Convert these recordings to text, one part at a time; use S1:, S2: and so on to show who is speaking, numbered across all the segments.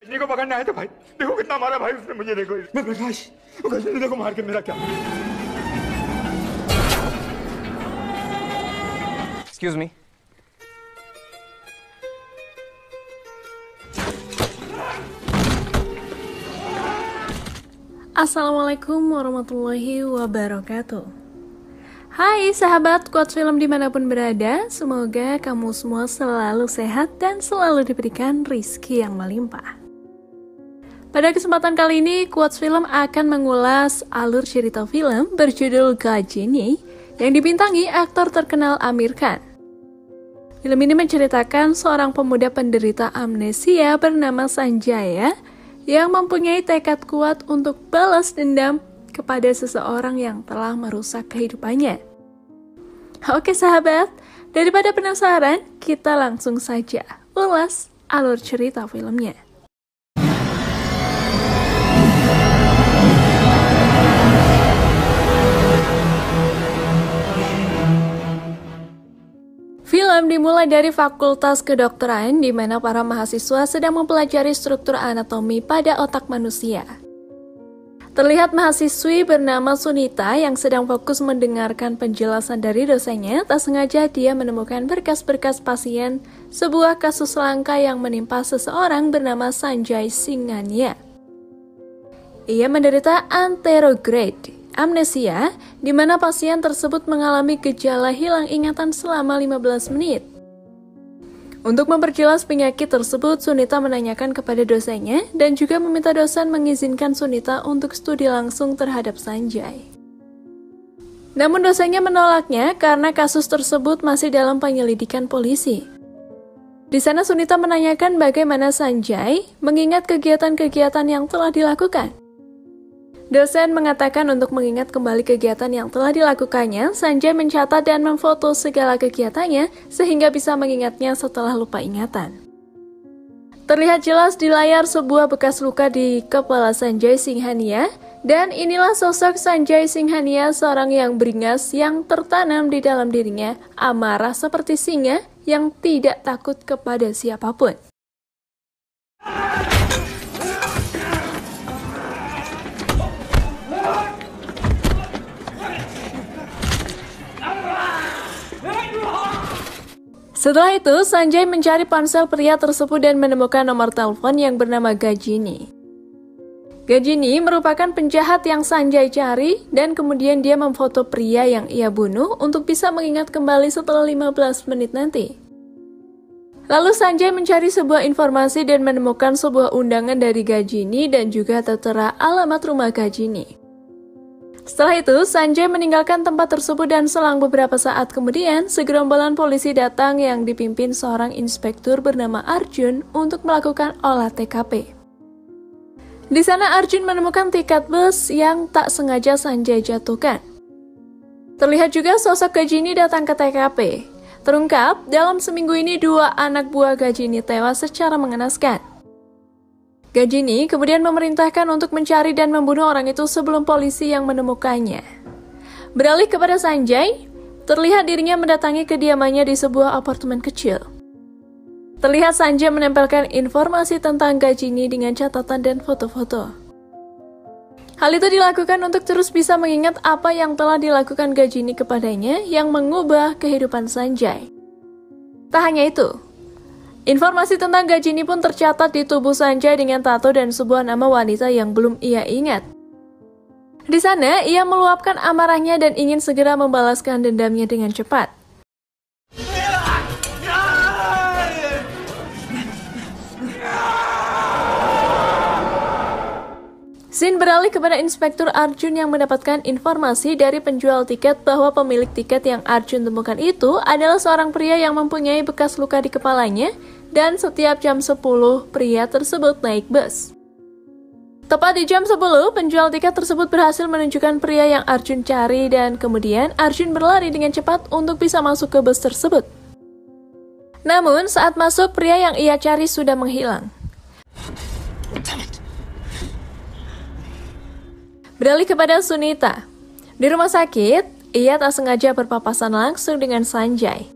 S1: गजनी को पकड़ना है तो भाई देखो कितना मारा भाई उसने मुझे। देखो मैं प्रकाश, वो गजनी ने देखो मार के मेरा क्या।
S2: Excuse me.
S3: Assalamualaikum warahmatullahi wabarakatuh. Hai sahabat Quotes Film dimanapun berada, semoga kamu semua selalu sehat dan selalu diberikan rizki yang melimpah. Pada kesempatan kali ini, Quotes Film akan mengulas alur cerita film berjudul Gajini yang dibintangi aktor terkenal Aamir Khan. Film ini menceritakan seorang pemuda penderita amnesia bernama Sanjaya yang mempunyai tekad kuat untuk balas dendam kepada seseorang yang telah merusak kehidupannya. Oke sahabat, daripada penasaran, kita langsung saja ulas alur cerita filmnya. Film dimulai dari Fakultas Kedokteran di mana para mahasiswa sedang mempelajari struktur anatomi pada otak manusia. Terlihat mahasiswi bernama Sunita yang sedang fokus mendengarkan penjelasan dari dosennya. Tak sengaja dia menemukan berkas-berkas pasien sebuah kasus langka yang menimpa seseorang bernama Sanjay Singhania. Ia menderita anterograde amnesia, di mana pasien tersebut mengalami gejala hilang ingatan selama 15 menit. Untuk memperjelas penyakit tersebut, Sunita menanyakan kepada dosennya dan juga meminta dosen mengizinkan Sunita untuk studi langsung terhadap Sanjay. Namun dosennya menolaknya karena kasus tersebut masih dalam penyelidikan polisi. Di sana Sunita menanyakan bagaimana Sanjay mengingat kegiatan-kegiatan yang telah dilakukan. Dosen mengatakan untuk mengingat kembali kegiatan yang telah dilakukannya, Sanjay mencatat dan memfoto segala kegiatannya sehingga bisa mengingatnya setelah lupa ingatan. Terlihat jelas di layar sebuah bekas luka di kepala Sanjay Singhania, dan inilah sosok Sanjay Singhania, seorang yang beringas yang tertanam di dalam dirinya, amarah seperti singa yang tidak takut kepada siapapun. Setelah itu, Sanjay mencari ponsel pria tersebut dan menemukan nomor telepon yang bernama Gajini. Gajini merupakan penjahat yang Sanjay cari dan kemudian dia memfoto pria yang ia bunuh untuk bisa mengingat kembali setelah 15 menit nanti. Lalu Sanjay mencari sebuah informasi dan menemukan sebuah undangan dari Gajini dan juga tertera alamat rumah Gajini. Setelah itu, Sanjay meninggalkan tempat tersebut dan selang beberapa saat kemudian, segerombolan polisi datang yang dipimpin seorang inspektur bernama Arjun untuk melakukan olah TKP. Di sana Arjun menemukan tiket bus yang tak sengaja Sanjay jatuhkan. Terlihat juga sosok Gajini datang ke TKP. Terungkap, dalam seminggu ini 2 anak buah Gajini tewas secara mengenaskan. Gajini kemudian memerintahkan untuk mencari dan membunuh orang itu sebelum polisi yang menemukannya. Beralih kepada Sanjay, terlihat dirinya mendatangi kediamannya di sebuah apartemen kecil. Terlihat Sanjay menempelkan informasi tentang Gajini dengan catatan dan foto-foto. Hal itu dilakukan untuk terus bisa mengingat apa yang telah dilakukan Gajini kepadanya yang mengubah kehidupan Sanjay. Tak hanya itu, informasi tentang Gajini pun tercatat di tubuh Sanjay dengan tato dan sebuah nama wanita yang belum ia ingat. Di sana, ia meluapkan amarahnya dan ingin segera membalaskan dendamnya dengan cepat. Scene beralih kepada Inspektur Arjun yang mendapatkan informasi dari penjual tiket bahwa pemilik tiket yang Arjun temukan itu adalah seorang pria yang mempunyai bekas luka di kepalanya dan setiap jam 10 pria tersebut naik bus. Tepat di jam 10, penjual tiket tersebut berhasil menunjukkan pria yang Arjun cari dan kemudian Arjun berlari dengan cepat untuk bisa masuk ke bus tersebut. Namun saat masuk, pria yang ia cari sudah menghilang. Beralih kepada Sunita. Di rumah sakit, ia tak sengaja berpapasan langsung dengan Sanjay.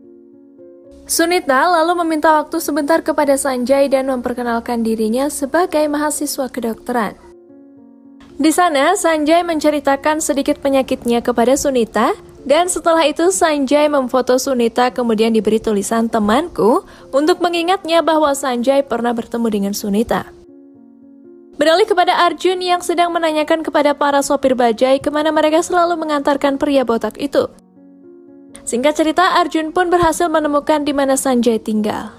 S3: Sunita lalu meminta waktu sebentar kepada Sanjay dan memperkenalkan dirinya sebagai mahasiswa kedokteran. Di sana, Sanjay menceritakan sedikit penyakitnya kepada Sunita, dan setelah itu Sanjay memfoto Sunita kemudian diberi tulisan "temanku" untuk mengingatnya bahwa Sanjay pernah bertemu dengan Sunita. Beralih kepada Arjun yang sedang menanyakan kepada para sopir bajai kemana mereka selalu mengantarkan pria botak itu. Singkat cerita, Arjun pun berhasil menemukan di mana Sanjay tinggal.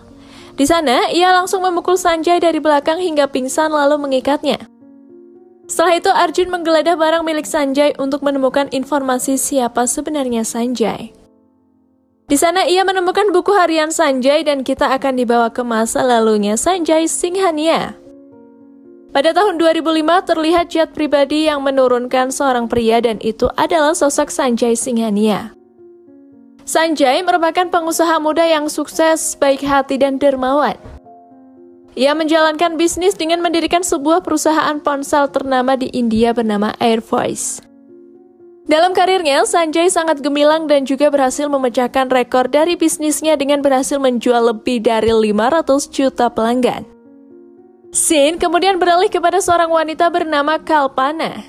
S3: Di sana, ia langsung memukul Sanjay dari belakang hingga pingsan lalu mengikatnya. Setelah itu, Arjun menggeledah barang milik Sanjay untuk menemukan informasi siapa sebenarnya Sanjay. Di sana, ia menemukan buku harian Sanjay dan kita akan dibawa ke masa lalunya Sanjay Singhania. Pada tahun 2005, terlihat jet pribadi yang menurunkan seorang pria dan itu adalah sosok Sanjay Singhania. Sanjay merupakan pengusaha muda yang sukses, baik hati dan dermawan. Ia menjalankan bisnis dengan mendirikan sebuah perusahaan ponsel ternama di India bernama Air Voice. Dalam karirnya, Sanjay sangat gemilang dan juga berhasil memecahkan rekor dari bisnisnya dengan berhasil menjual lebih dari 500 juta pelanggan. Scene kemudian beralih kepada seorang wanita bernama Kalpana.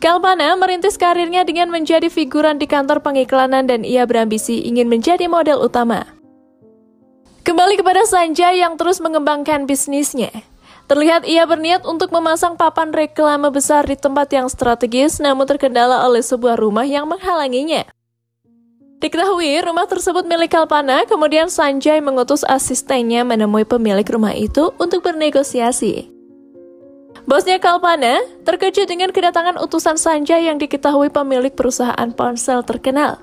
S3: Kalpana merintis karirnya dengan menjadi figuran di kantor pengiklanan dan ia berambisi ingin menjadi model utama. Kembali kepada Sanjay yang terus mengembangkan bisnisnya. Terlihat ia berniat untuk memasang papan reklame besar di tempat yang strategis namun terkendala oleh sebuah rumah yang menghalanginya. Diketahui rumah tersebut milik Kalpana, kemudian Sanjay mengutus asistennya menemui pemilik rumah itu untuk bernegosiasi. Bosnya Kalpana terkejut dengan kedatangan utusan Sanjay yang diketahui pemilik perusahaan ponsel terkenal.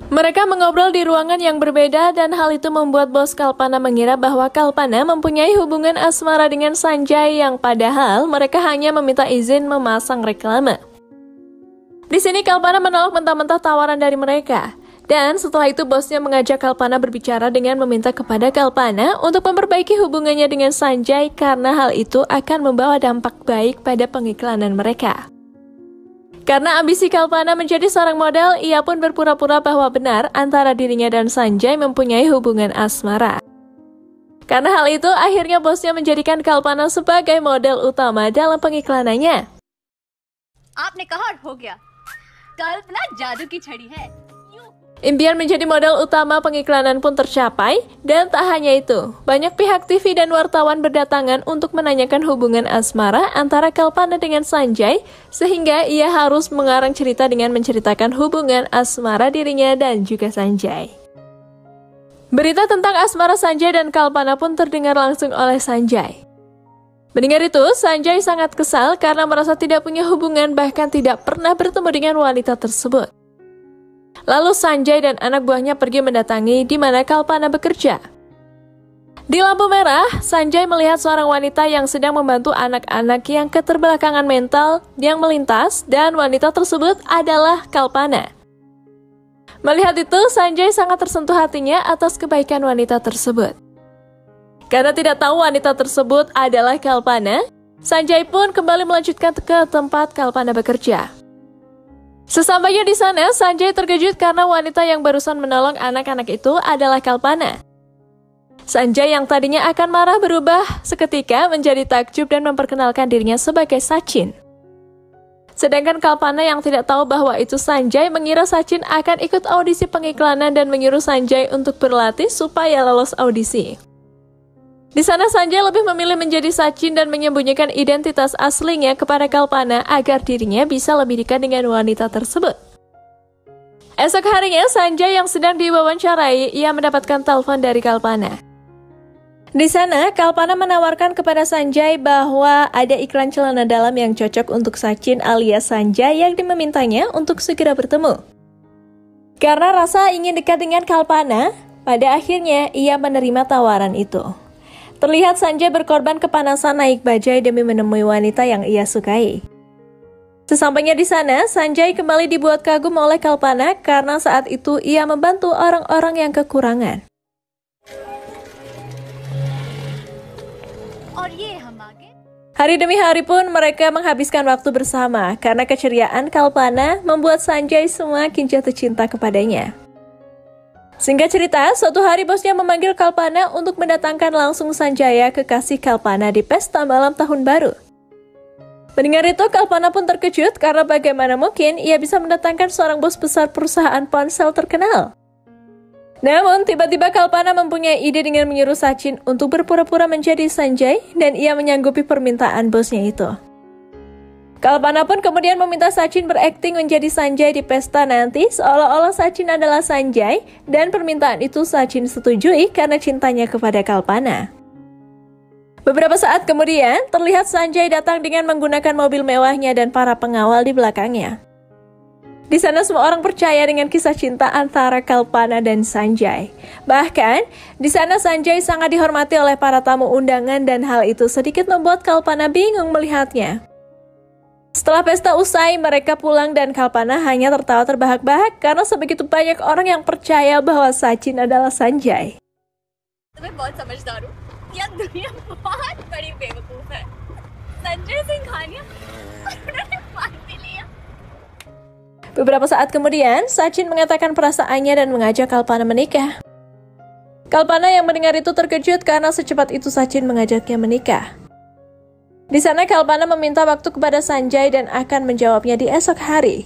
S3: Mereka mengobrol di ruangan yang berbeda dan hal itu membuat bos Kalpana mengira bahwa Kalpana mempunyai hubungan asmara dengan Sanjay yang padahal mereka hanya meminta izin memasang reklame. Di sini Kalpana menolak mentah-mentah tawaran dari mereka. Dan setelah itu bosnya mengajak Kalpana berbicara dengan meminta kepada Kalpana untuk memperbaiki hubungannya dengan Sanjay karena hal itu akan membawa dampak baik pada pengiklanan mereka. Karena ambisi Kalpana menjadi seorang model, ia pun berpura-pura bahwa benar antara dirinya dan Sanjay mempunyai hubungan asmara. Karena hal itu, akhirnya bosnya menjadikan Kalpana sebagai model utama dalam pengiklanannya.
S2: आपने कहा हो गया कल्पना जादू की छड़ी है.
S3: Impian menjadi model utama pengiklanan pun tercapai, dan tak hanya itu, banyak pihak TV dan wartawan berdatangan untuk menanyakan hubungan asmara antara Kalpana dengan Sanjay, sehingga ia harus mengarang cerita dengan menceritakan hubungan asmara dirinya dan juga Sanjay. Berita tentang asmara Sanjay dan Kalpana pun terdengar langsung oleh Sanjay. Mendengar itu, Sanjay sangat kesal karena merasa tidak punya hubungan bahkan tidak pernah bertemu dengan wanita tersebut. Lalu Sanjay dan anak buahnya pergi mendatangi di mana Kalpana bekerja. Di lampu merah, Sanjay melihat seorang wanita yang sedang membantu anak-anak yang keterbelakangan mental yang melintas dan wanita tersebut adalah Kalpana. Melihat itu, Sanjay sangat tersentuh hatinya atas kebaikan wanita tersebut. Karena tidak tahu wanita tersebut adalah Kalpana, Sanjay pun kembali melanjutkan ke tempat Kalpana bekerja. Sesampainya di sana, Sanjay terkejut karena wanita yang barusan menolong anak-anak itu adalah Kalpana. Sanjay yang tadinya akan marah berubah seketika menjadi takjub dan memperkenalkan dirinya sebagai Sachin. Sedangkan Kalpana yang tidak tahu bahwa itu Sanjay mengira Sachin akan ikut audisi pengiklanan dan menyuruh Sanjay untuk berlatih supaya lolos audisi. Di sana Sanjay lebih memilih menjadi Sachin dan menyembunyikan identitas aslinya kepada Kalpana agar dirinya bisa lebih dekat dengan wanita tersebut. Esok harinya Sanjay yang sedang diwawancarai, ia mendapatkan telepon dari Kalpana. Di sana Kalpana menawarkan kepada Sanjay bahwa ada iklan celana dalam yang cocok untuk Sachin alias Sanjay yang memintanya untuk segera bertemu. Karena rasa ingin dekat dengan Kalpana, pada akhirnya ia menerima tawaran itu. Terlihat Sanjay berkorban kepanasan naik bajai demi menemui wanita yang ia sukai. Sesampainya di sana, Sanjay kembali dibuat kagum oleh Kalpana karena saat itu ia membantu orang-orang yang kekurangan. Hari demi hari pun mereka menghabiskan waktu bersama karena keceriaan Kalpana membuat Sanjay semakin jatuh cinta kepadanya. Singkat cerita, suatu hari bosnya memanggil Kalpana untuk mendatangkan langsung Sanjaya, kekasih Kalpana, di pesta malam tahun baru. Mendengar itu, Kalpana pun terkejut karena bagaimana mungkin ia bisa mendatangkan seorang bos besar perusahaan ponsel terkenal. Namun, tiba-tiba Kalpana mempunyai ide dengan menyuruh Sachin untuk berpura-pura menjadi Sanjay dan ia menyanggupi permintaan bosnya itu. Kalpana pun kemudian meminta Sachin berakting menjadi Sanjay di pesta nanti seolah-olah Sachin adalah Sanjay dan permintaan itu Sachin setujui karena cintanya kepada Kalpana. Beberapa saat kemudian, terlihat Sanjay datang dengan menggunakan mobil mewahnya dan para pengawal di belakangnya. Di sana semua orang percaya dengan kisah cinta antara Kalpana dan Sanjay. Bahkan, di sana Sanjay sangat dihormati oleh para tamu undangan dan hal itu sedikit membuat Kalpana bingung melihatnya. Setelah pesta usai, mereka pulang dan Kalpana hanya tertawa terbahak-bahak karena sebegitu banyak orang yang percaya bahwa Sachin adalah Sanjay.
S2: मैं बहुत समझदार हूँ। यह दुनिया बहुत बड़ी बेवकूफ है। संजय सिंह खानिया और उन्होंने मान भी लिया।
S3: Beberapa saat kemudian, Sachin mengatakan perasaannya dan mengajak Kalpana menikah. Kalpana yang mendengar itu terkejut karena secepat itu Sachin mengajaknya menikah. Di sana Kalpana meminta waktu kepada Sanjay dan akan menjawabnya di esok hari.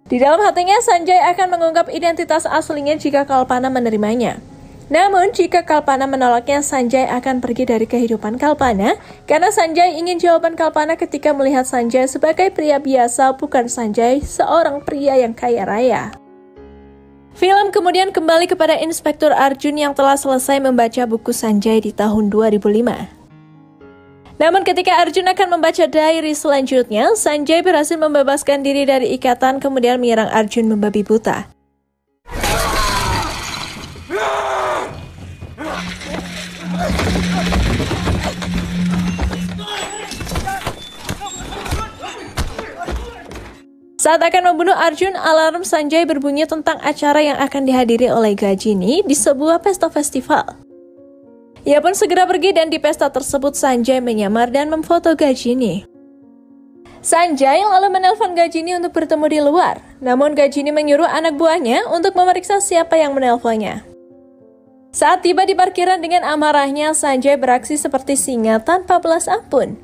S3: Di dalam hatinya, Sanjay akan mengungkap identitas aslinya jika Kalpana menerimanya. Namun, jika Kalpana menolaknya, Sanjay akan pergi dari kehidupan Kalpana karena Sanjay ingin jawaban Kalpana ketika melihat Sanjay sebagai pria biasa, bukan Sanjay seorang pria yang kaya raya. Film kemudian kembali kepada Inspektur Arjun yang telah selesai membaca buku Sanjay di tahun 2005. Namun ketika Arjun akan membaca diary selanjutnya, Sanjay berhasil membebaskan diri dari ikatan kemudian menyerang Arjun membabi buta. Saat akan membunuh Arjun, alarm Sanjay berbunyi tentang acara yang akan dihadiri oleh Gajini di sebuah pesta festival. Ia pun segera pergi dan di pesta tersebut Sanjay menyamar dan memfoto Gajini. Sanjay lalu menelpon Gajini untuk bertemu di luar, namun Gajini menyuruh anak buahnya untuk memeriksa siapa yang menelponnya. Saat tiba di parkiran dengan amarahnya, Sanjay beraksi seperti singa tanpa belas ampun.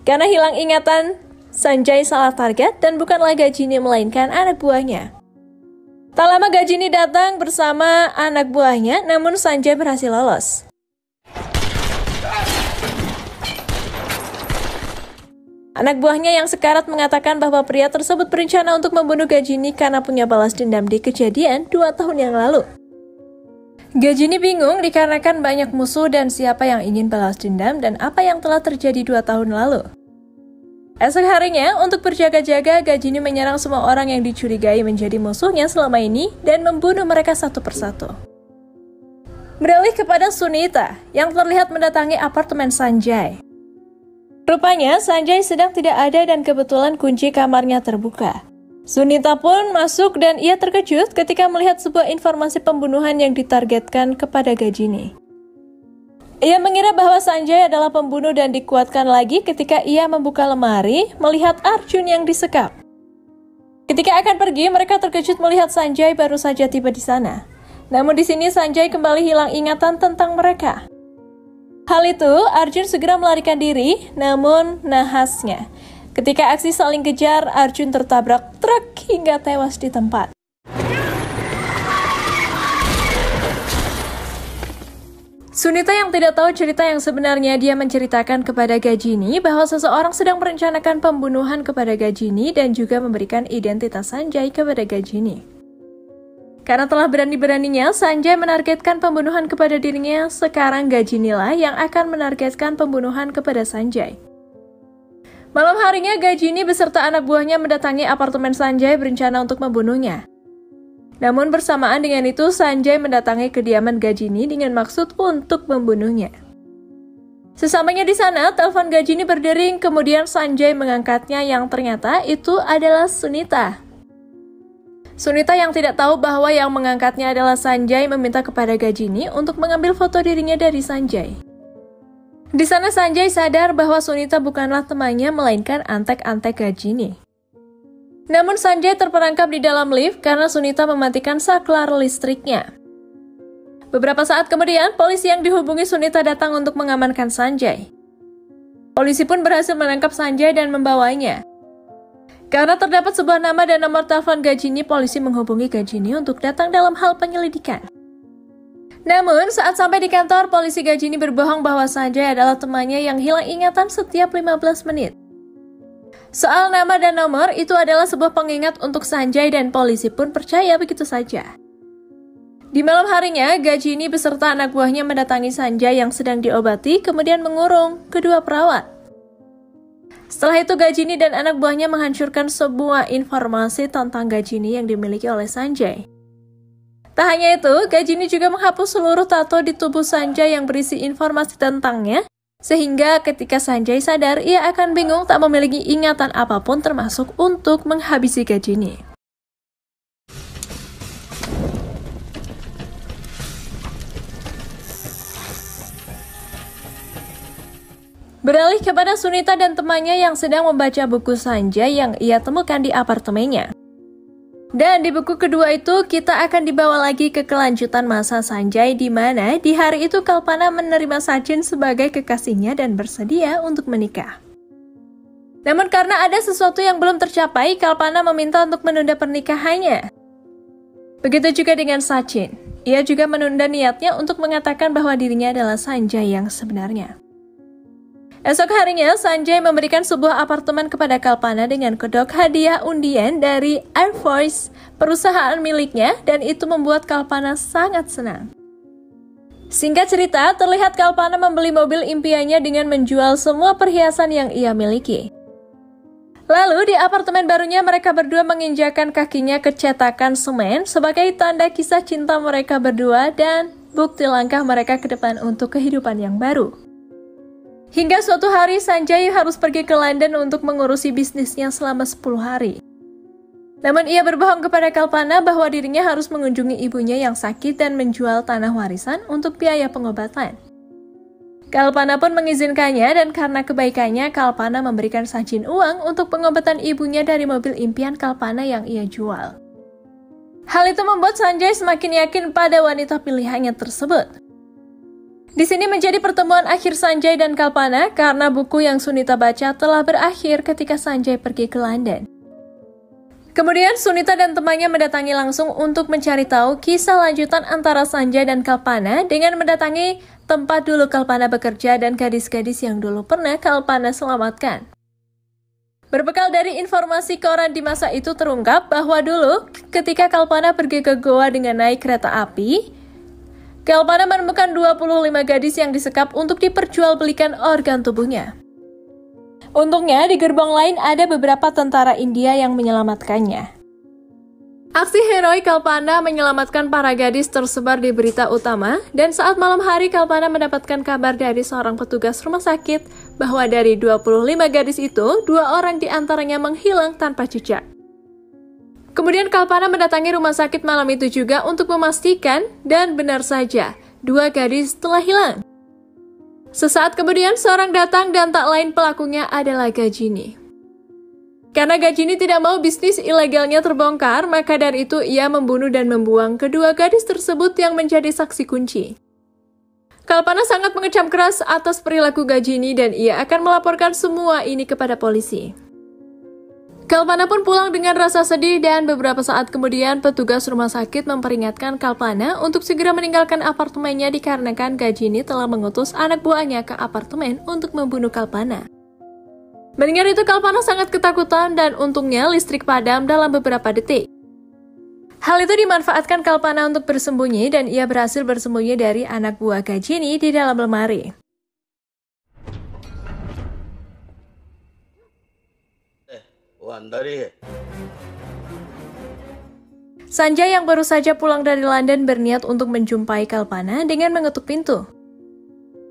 S3: Karena hilang ingatan, Sanjay salah target dan bukanlah Gajini melainkan anak buahnya. Tak lama Gajini datang bersama anak buahnya, namun Sanjay berhasil lolos. Anak buahnya yang sekarat mengatakan bahwa pria tersebut berencana untuk membunuh Gajini karena punya balas dendam di kejadian 2 tahun yang lalu. Gajini bingung dikarenakan banyak musuh dan siapa yang ingin balas dendam dan apa yang telah terjadi 2 tahun lalu. Esok harinya, untuk berjaga-jaga, Gajini menyerang semua orang yang dicurigai menjadi musuhnya selama ini dan membunuh mereka satu persatu. Beralih kepada Sunita, yang terlihat mendatangi apartemen Sanjay. Rupanya, Sanjay sedang tidak ada dan kebetulan kunci kamarnya terbuka. Sunita pun masuk dan ia terkejut ketika melihat sebuah informasi pembunuhan yang ditargetkan kepada Gajini. Ia mengira bahwa Sanjay adalah pembunuh dan dikuatkan lagi ketika ia membuka lemari melihat Arjun yang disekap. Ketika akan pergi, mereka terkejut melihat Sanjay baru saja tiba di sana. Namun di sini Sanjay kembali hilang ingatan tentang mereka. Hal itu, Arjun segera melarikan diri, namun nahasnya. Ketika aksi saling kejar, Arjun tertabrak truk hingga tewas di tempat. Sunita yang tidak tahu cerita yang sebenarnya, dia menceritakan kepada Gajini bahwa seseorang sedang merencanakan pembunuhan kepada Gajini dan juga memberikan identitas Sanjay kepada Gajini. Karena telah berani-beraninya, Sanjay menargetkan pembunuhan kepada dirinya, sekarang Gajini lah yang akan menargetkan pembunuhan kepada Sanjay. Malam harinya, Gajini beserta anak buahnya mendatangi apartemen Sanjay berencana untuk membunuhnya. Namun bersamaan dengan itu, Sanjay mendatangi kediaman Gajini dengan maksud untuk membunuhnya. Sesamanya di sana, telepon Gajini berdering, kemudian Sanjay mengangkatnya yang ternyata itu adalah Sunita. Sunita yang tidak tahu bahwa yang mengangkatnya adalah Sanjay meminta kepada Gajini untuk mengambil foto dirinya dari Sanjay. Di sana Sanjay sadar bahwa Sunita bukanlah temannya melainkan antek-antek Gajini. Namun Sanjay terperangkap di dalam lift karena Sunita mematikan saklar listriknya. Beberapa saat kemudian, polisi yang dihubungi Sunita datang untuk mengamankan Sanjay. Polisi pun berhasil menangkap Sanjay dan membawanya. Karena terdapat sebuah nama dan nomor telepon Gajini, polisi menghubungi Gajini untuk datang dalam hal penyelidikan. Namun, saat sampai di kantor, polisi Gajini berbohong bahwa Sanjay adalah temannya yang hilang ingatan setiap 15 menit. Soal nama dan nomor, itu adalah sebuah pengingat untuk Sanjay dan polisi pun percaya begitu saja. Di malam harinya, Gajini beserta anak buahnya mendatangi Sanjay yang sedang diobati, kemudian mengurung kedua perawat. Setelah itu, Gajini dan anak buahnya menghancurkan sebuah informasi tentang Gajini yang dimiliki oleh Sanjay. Tak hanya itu, Gajini juga menghapus seluruh tato di tubuh Sanjay yang berisi informasi tentangnya, sehingga ketika Sanjay sadar, ia akan bingung tak memiliki ingatan apapun termasuk untuk menghabisi Gajini. Beralih kepada Sunita dan temannya yang sedang membaca buku Sanjay yang ia temukan di apartemennya. Dan di buku kedua itu, kita akan dibawa lagi ke kelanjutan masa Sanjay di mana di hari itu Kalpana menerima Sachin sebagai kekasihnya dan bersedia untuk menikah. Namun karena ada sesuatu yang belum tercapai, Kalpana meminta untuk menunda pernikahannya. Begitu juga dengan Sachin. Ia juga menunda niatnya untuk mengatakan bahwa dirinya adalah Sanjay yang sebenarnya. Esok harinya, Sanjay memberikan sebuah apartemen kepada Kalpana dengan kedok hadiah undian dari Air Force, perusahaan miliknya, dan itu membuat Kalpana sangat senang. Singkat cerita, terlihat Kalpana membeli mobil impiannya dengan menjual semua perhiasan yang ia miliki. Lalu di apartemen barunya mereka berdua menginjakan kakinya ke cetakan semen sebagai tanda kisah cinta mereka berdua dan bukti langkah mereka ke depan untuk kehidupan yang baru. Hingga suatu hari Sanjay harus pergi ke London untuk mengurusi bisnisnya selama 10 hari. Namun ia berbohong kepada Kalpana bahwa dirinya harus mengunjungi ibunya yang sakit dan menjual tanah warisan untuk biaya pengobatan. Kalpana pun mengizinkannya dan karena kebaikannya Kalpana memberikan Sachin uang untuk pengobatan ibunya dari mobil impian Kalpana yang ia jual. Hal itu membuat Sanjay semakin yakin pada wanita pilihannya tersebut. Di sini menjadi pertemuan akhir Sanjay dan Kalpana karena buku yang Sunita baca telah berakhir ketika Sanjay pergi ke London. Kemudian Sunita dan temannya mendatangi langsung untuk mencari tahu kisah lanjutan antara Sanjay dan Kalpana dengan mendatangi tempat dulu Kalpana bekerja dan gadis-gadis yang dulu pernah Kalpana selamatkan. Berbekal dari informasi koran di masa itu terungkap bahwa dulu ketika Kalpana pergi ke Goa dengan naik kereta api, Kalpana menemukan 25 gadis yang disekap untuk diperjualbelikan organ tubuhnya. Untungnya di gerbong lain ada beberapa tentara India yang menyelamatkannya. Aksi heroik Kalpana menyelamatkan para gadis tersebar di berita utama, dan saat malam hari Kalpana mendapatkan kabar dari seorang petugas rumah sakit bahwa dari 25 gadis itu, 2 orang diantaranya menghilang tanpa jejak. Kemudian Kalpana mendatangi rumah sakit malam itu juga untuk memastikan, dan benar saja, 2 gadis telah hilang. Sesaat kemudian seorang datang dan tak lain pelakunya adalah Gajini. Karena Gajini tidak mau bisnis ilegalnya terbongkar, maka dari itu ia membunuh dan membuang kedua gadis tersebut yang menjadi saksi kunci. Kalpana sangat mengecam keras atas perilaku Gajini dan ia akan melaporkan semua ini kepada polisi. Kalpana pun pulang dengan rasa sedih dan beberapa saat kemudian petugas rumah sakit memperingatkan Kalpana untuk segera meninggalkan apartemennya dikarenakan Gajini telah mengutus anak buahnya ke apartemen untuk membunuh Kalpana. Mendengar itu Kalpana sangat ketakutan dan untungnya listrik padam dalam beberapa detik. Hal itu dimanfaatkan Kalpana untuk bersembunyi dan ia berhasil bersembunyi dari anak buah Gajini di dalam lemari. Sanjay yang baru saja pulang dari London berniat untuk menjumpai Kalpana dengan mengetuk pintu.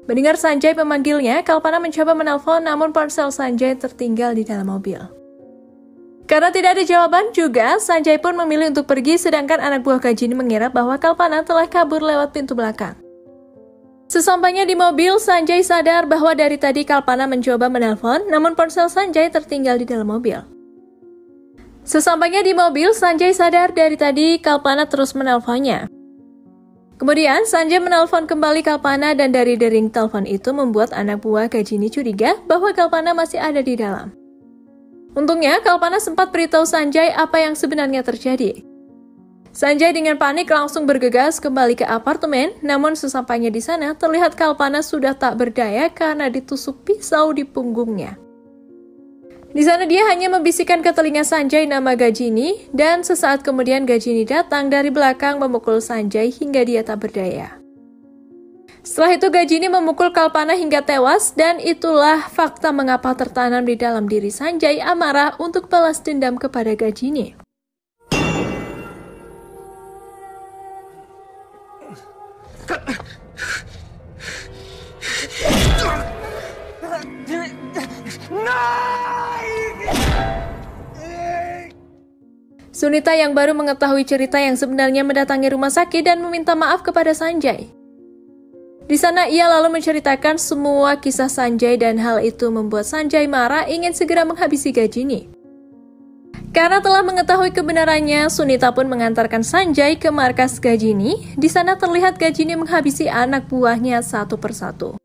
S3: Mendengar Sanjay memanggilnya, Kalpana mencoba menelpon namun ponsel Sanjay tertinggal di dalam mobil. Karena tidak ada jawaban juga, Sanjay pun memilih untuk pergi sedangkan anak buah Gajini mengira bahwa Kalpana telah kabur lewat pintu belakang. Sesampainya di mobil, Sanjay sadar bahwa dari tadi Kalpana mencoba menelpon namun ponsel Sanjay tertinggal di dalam mobil. Sesampainya di mobil, Sanjay sadar dari tadi Kalpana terus menelponnya. Kemudian, Sanjay menelpon kembali Kalpana dan dari dering telepon itu membuat anak buah Gajini curiga bahwa Kalpana masih ada di dalam. Untungnya, Kalpana sempat beritahu Sanjay apa yang sebenarnya terjadi. Sanjay dengan panik langsung bergegas kembali ke apartemen, namun sesampainya di sana terlihat Kalpana sudah tak berdaya karena ditusuk pisau di punggungnya. Di sana dia hanya membisikkan ke telinga Sanjay nama Gajini, dan sesaat kemudian Gajini datang dari belakang memukul Sanjay hingga dia tak berdaya. Setelah itu Gajini memukul Kalpana hingga tewas, dan itulah fakta mengapa tertanam di dalam diri Sanjay amarah untuk balas dendam kepada Gajini. Sunita yang baru mengetahui cerita yang sebenarnya mendatangi rumah sakit dan meminta maaf kepada Sanjay. Di sana ia lalu menceritakan semua kisah Sanjay dan hal itu membuat Sanjay marah ingin segera menghabisi Gajini. Karena telah mengetahui kebenarannya, Sunita pun mengantarkan Sanjay ke markas Gajini. Di sana terlihat Gajini menghabisi anak buahnya satu persatu.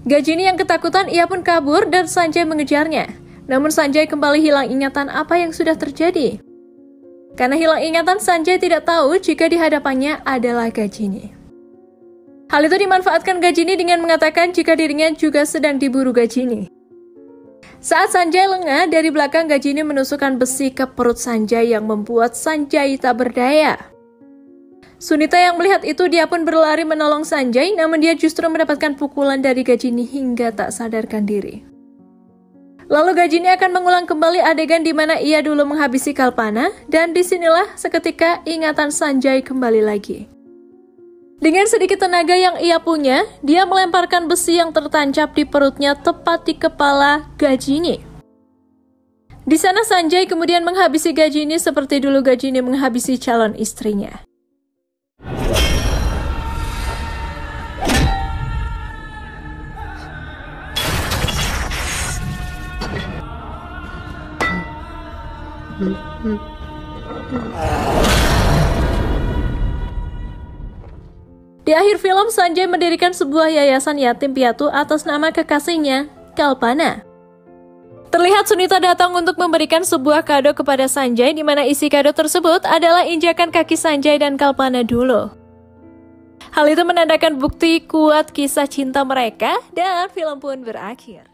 S3: Gajini yang ketakutan, ia pun kabur dan Sanjay mengejarnya. Namun Sanjay kembali hilang ingatan apa yang sudah terjadi. Karena hilang ingatan, Sanjay tidak tahu jika di hadapannya adalah Gajini. Hal itu dimanfaatkan Gajini dengan mengatakan jika dirinya juga sedang diburu Gajini. Saat Sanjay lengah, dari belakang Gajini menusukkan besi ke perut Sanjay yang membuat Sanjay tak berdaya. Sunita yang melihat itu, dia pun berlari menolong Sanjay, namun dia justru mendapatkan pukulan dari Gajini hingga tak sadarkan diri. Lalu Gajini akan mengulang kembali adegan di mana ia dulu menghabisi Kalpana, dan disinilah seketika ingatan Sanjay kembali lagi. Dengan sedikit tenaga yang ia punya, dia melemparkan besi yang tertancap di perutnya tepat di kepala Gajini. Di sana Sanjay kemudian menghabisi Gajini seperti dulu Gajini menghabisi calon istrinya. Di akhir film, Sanjay mendirikan sebuah yayasan yatim piatu atas nama kekasihnya, Kalpana. Terlihat Sunita datang untuk memberikan sebuah kado kepada Sanjay, di mana isi kado tersebut adalah injakan kaki Sanjay dan Kalpana dulu. Hal itu menandakan bukti kuat kisah cinta mereka, dan film pun berakhir.